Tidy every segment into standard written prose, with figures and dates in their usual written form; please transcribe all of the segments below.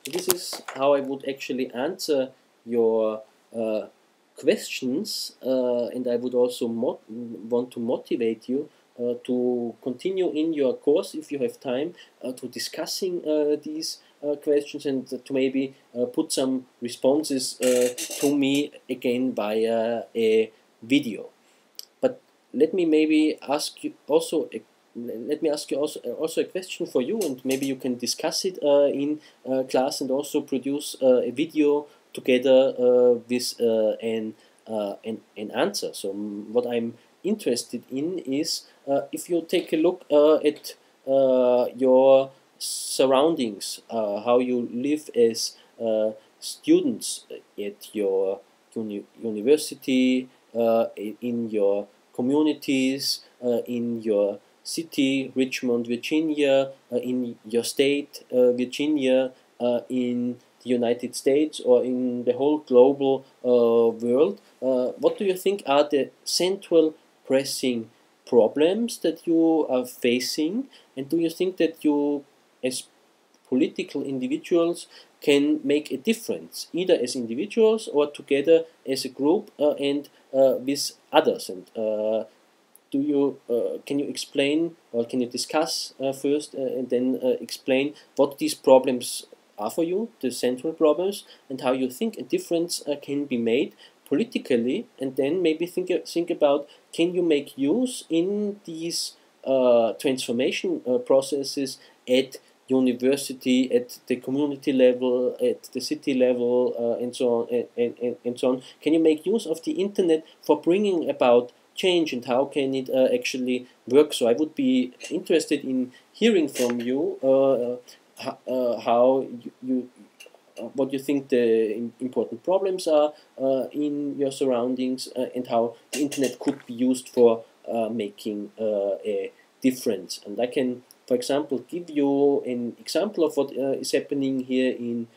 This is how I would actually answer your questions, and I would also want to motivate you to continue in your course if you have time to discussing these questions, and to maybe put some responses to me again via a video. But let me maybe ask you also also a question for you, and maybe you can discuss it in class, and also produce a video together with an answer. So what I'm interested in is if you take a look at your surroundings, how you live as students at your university, in your communities, in your city, Richmond, Virginia, in your state, Virginia, in the United States, or in the whole global world. What do you think are the central pressing problems that you are facing, and do you think that you, as political individuals, can make a difference, either as individuals or together as a group and with others? And can you explain, or can you discuss first, and then explain what these problems are for you, the central problems, and how you think a difference can be made politically, and then maybe think about, can you make use in these transformation processes at university, at the community level, at the city level, and so on, and so on. Can you make use of the internet for bringing about change, and how can it actually work? So I would be interested in hearing from you how you what you think the important problems are in your surroundings, and how the internet could be used for making a difference. And I can, for example, give you an example of what is happening here in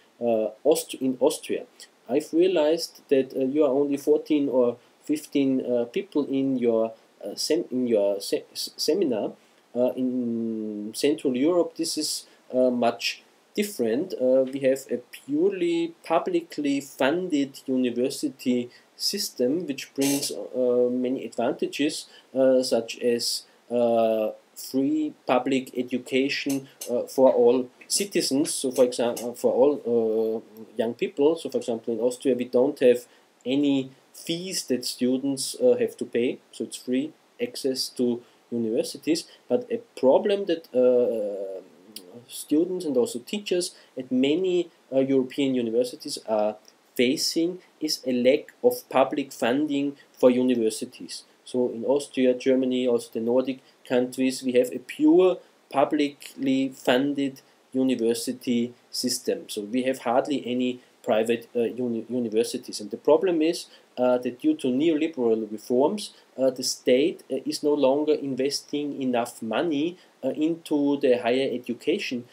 Austria. I've realized that you are only 14 or 15 people in your seminar. In Central Europe, this is much different. We have a purely publicly funded university system, which brings many advantages, such as free public education for all citizens. So, for example, for all young people. So, for example, in Austria, we don't have any fees that students have to pay. So, it's free access to universities. But a problem that students and also teachers at many European universities are facing is a lack of public funding for universities. So in Austria, Germany, also the Nordic countries, we have a pure publicly funded university system. So we have hardly any private universities. And the problem is that due to neoliberal reforms, the state is no longer investing enough money into the higher education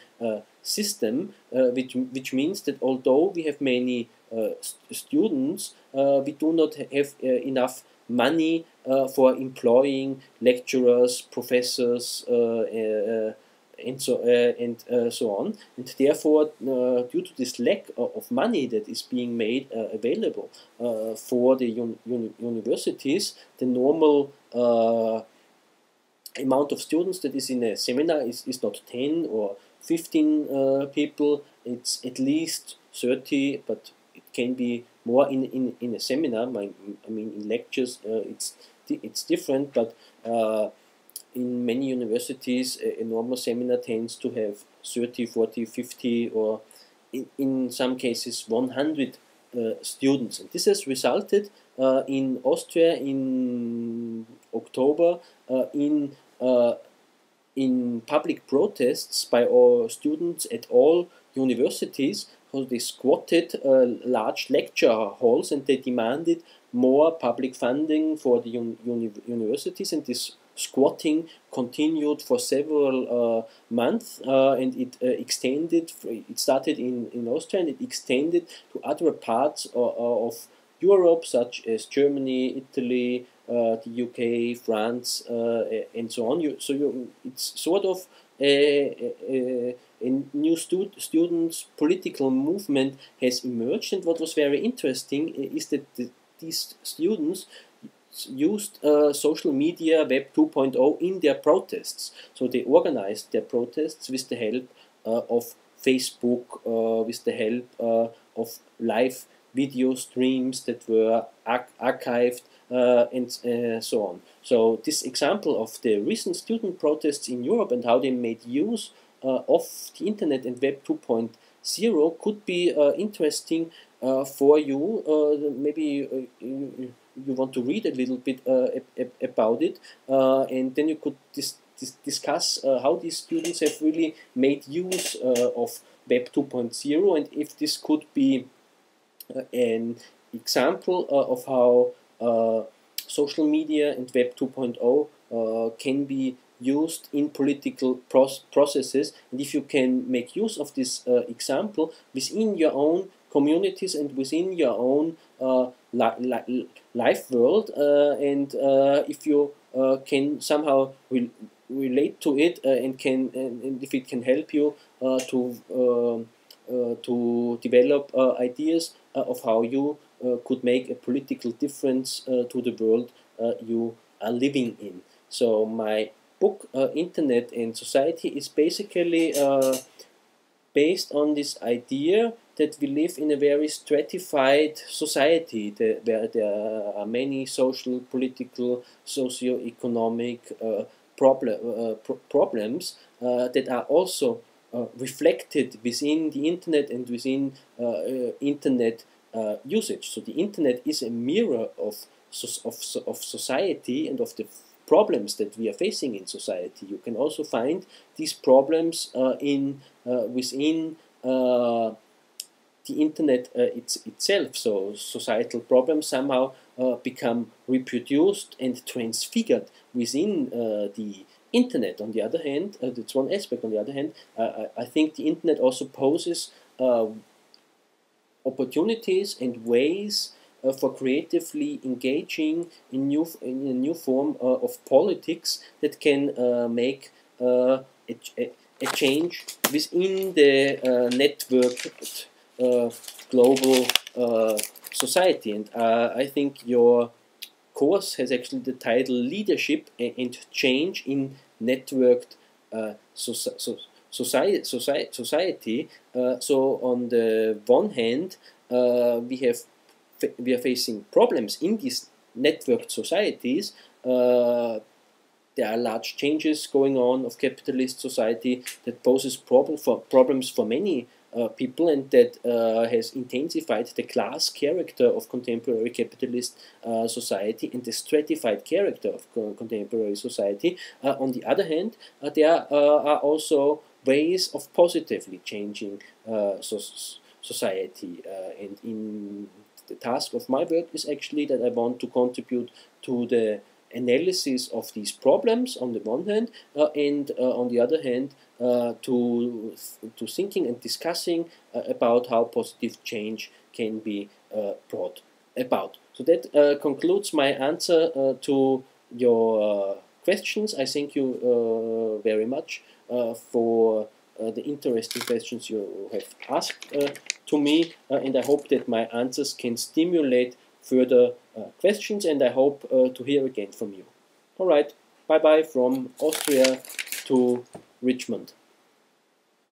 system, which means that although we have many students, we do not have enough money for employing lecturers, professors, and so on. And therefore, due to this lack of money that is being made available for the universities, the normal amount of students that is in a seminar is not 10 or 15 people. It's at least 30, but it can be more in a seminar. I mean, in lectures, it's different, but in many universities, a normal seminar tends to have 30, 40, 50, or in some cases 100 students. And this has resulted in Austria in October in public protests by all students at all universities. So they squatted large lecture halls, and they demanded more public funding for the universities, and this squatting continued for several months, and it extended. It started in Austria, and it extended to other parts of Europe, such as Germany, Italy, the UK, France, and so on. It's sort of a new students political movement has emerged, and what was very interesting is that these students used social media, Web 2.0, in their protests. So they organized their protests with the help of Facebook, with the help of live video streams that were archived and so on. So this example of the recent student protests in Europe and how they made use of the internet and Web 2.0 could be interesting for you. Maybe you want to read a little bit about it, and then you could discuss how these students have really made use of Web 2.0, and if this could be an example of how social media and Web 2.0 can be used in political processes, and if you can make use of this example within your own communities and within your own life world, and if you can somehow relate to it and if it can help you to develop ideas of how you could make a political difference to the world you are living in. So my book, Internet and Society, is basically based on this idea that we live in a very stratified society, where there are many social, political, socio-economic problems that are also reflected within the internet and within internet usage. So the internet is a mirror of society and of the problems that we are facing in society. You can also find these problems within the internet itself. So societal problems somehow become reproduced and transfigured within the internet. On the other hand, that's one aspect. On the other hand, I think the internet also poses opportunities and ways for creatively engaging in a new form of politics that can make a change within the networked global society. And I think your course has actually the title Leadership and Change in Networked Society. So on the one hand, we are facing problems in these networked societies. There are large changes going on of capitalist society that poses problems for many people, and that has intensified the class character of contemporary capitalist society and the stratified character of contemporary society. On the other hand, there are also ways of positively changing society, and in the task of my work is actually that I want to contribute to the analysis of these problems on the one hand, and on the other hand to thinking and discussing about how positive change can be brought about. So that concludes my answer to your questions. I thank you very much for the interesting questions you have asked to me, and I hope that my answers can stimulate further questions, and I hope to hear again from you. All right, bye-bye from Austria to Richmond.